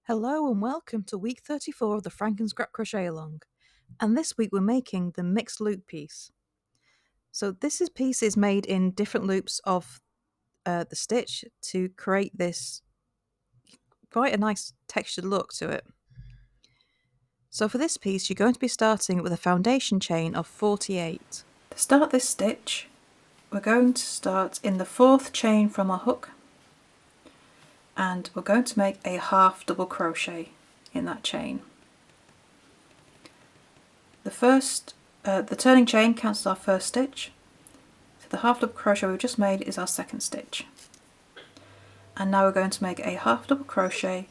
Hello and welcome to week 34 of the FrankenScrap Crochet Along, and this week we're making the mixed loop piece. So this piece is made in different loops of the stitch to create this quite a nice textured look to it. So for this piece you're going to be starting with a foundation chain of 48. To start this stitch we're going to start in the 4th chain from our hook, and we're going to make a half double crochet in that chain. The turning chain counts as our first stitch, so the half double crochet we've just made is our second stitch. And now we're going to make a half double crochet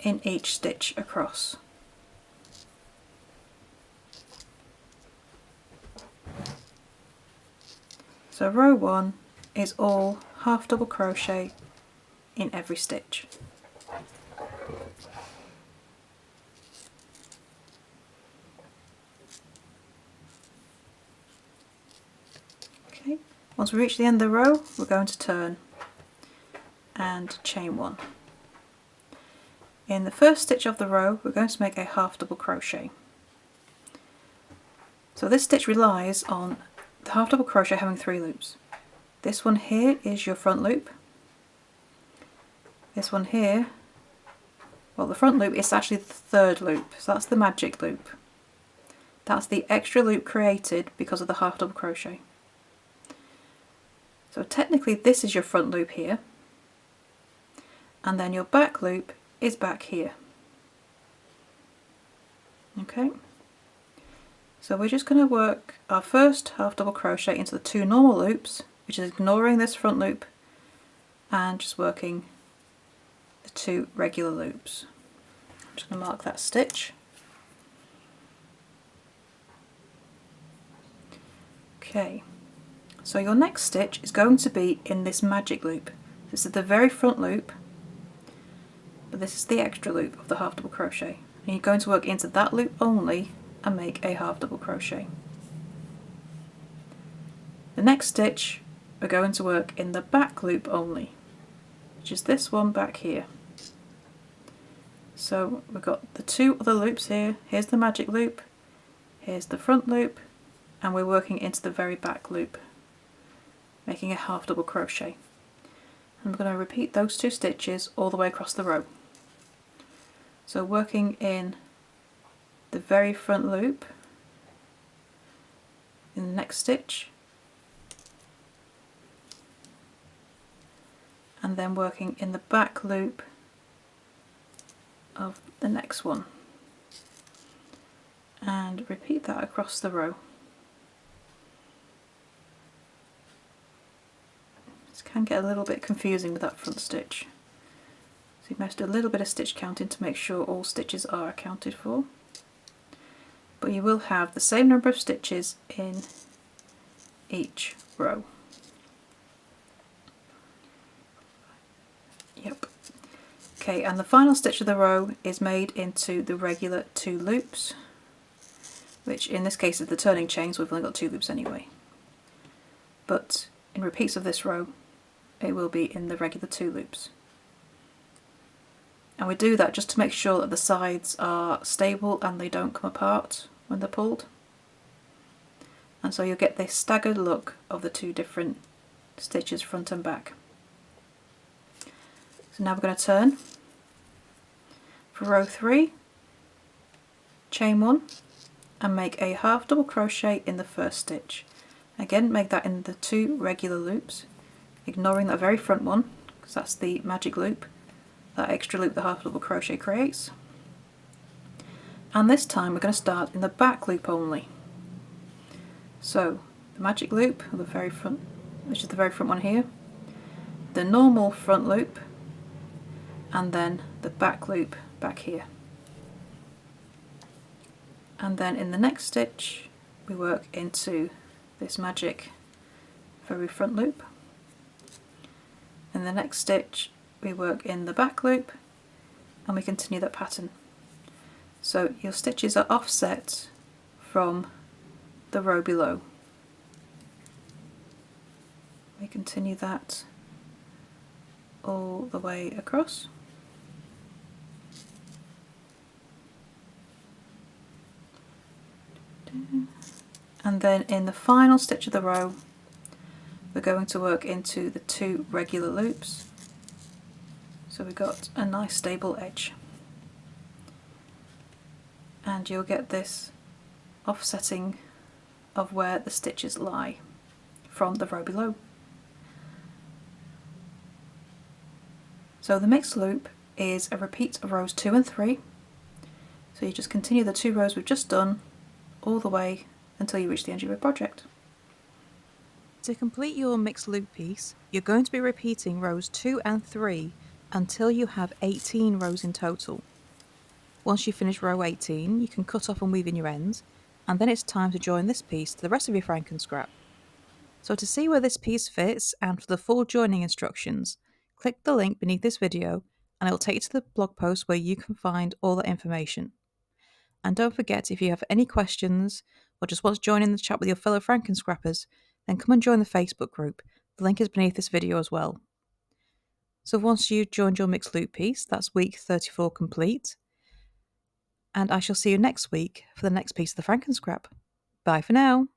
in each stitch across. So row 1 is all half double crochet in every stitch. Okay, once we reach the end of the row we're going to turn and chain 1. In the first stitch of the row we're going to make a half double crochet. So this stitch relies on the half double crochet having 3 loops. This one here is your front loop. This one here, well, the front loop is actually the 3rd loop, so that's the magic loop. That's the extra loop created because of the half double crochet. So technically this is your front loop here, and then your back loop is back here. Okay, so we're just going to work our first half double crochet into the 2 normal loops, which is ignoring this front loop and just working the 2 regular loops. I'm just going to mark that stitch. Okay, so your next stitch is going to be in this magic loop. This is the very front loop, but this is the extra loop of the half double crochet, and you're going to work into that loop only and make a half double crochet. The next stitch we're going to work in the back loop only, which is this one back here. So we've got the 2 other loops here. Here's the magic loop, here's the front loop, and we're working into the very back loop, making a half double crochet. And we're going to repeat those 2 stitches all the way across the row. So working in the very front loop in the next stitch, and then working in the back loop of the next one, and repeat that across the row. This can get a little bit confusing with that front stitch, so you must do a little bit of stitch counting to make sure all stitches are accounted for, but you will have the same number of stitches in each row. Yep. Okay, and the final stitch of the row is made into the regular 2 loops, which in this case is the turning chain, so we've only got 2 loops anyway. But in repeats of this row it will be in the regular 2 loops. And we do that just to make sure that the sides are stable and they don't come apart when they're pulled. And so you'll get this staggered look of the 2 different stitches front and back. So now we're going to turn. For row 3, chain 1 and make a half double crochet in the first stitch. Again, make that in the 2 regular loops, ignoring that very front one because that's the magic loop, that extra loop the half double crochet creates. And this time we're going to start in the back loop only. So the magic loop, or the very front, which is the very front one here, the normal front loop, and then the back loop back here. And then in the next stitch we work into this magic very front loop. In the next stitch we work in the back loop, and we continue that pattern. So your stitches are offset from the row below. We continue that all the way across. And then in the final stitch of the row, we're going to work into the 2 regular loops. So we've got a nice stable edge. And you'll get this offsetting of where the stitches lie from the row below. So the mixed loop is a repeat of rows 2 and 3. So you just continue the 2 rows we've just done all the way until you reach the end of your project. To complete your mixed loop piece, you're going to be repeating rows 2 and 3 until you have 18 rows in total. Once you finish row 18, you can cut off and weave in your ends, and then it's time to join this piece to the rest of your FrankenScrap. So to see where this piece fits and for the full joining instructions, click the link beneath this video and it will take you to the blog post where you can find all that information. And don't forget, if you have any questions or just want to join in the chat with your fellow FrankenScrappers, then come and join the Facebook group. The link is beneath this video as well. So once you've joined your mixed loop piece, that's week 34 complete. And I shall see you next week for the next piece of the FrankenScrap. Bye for now.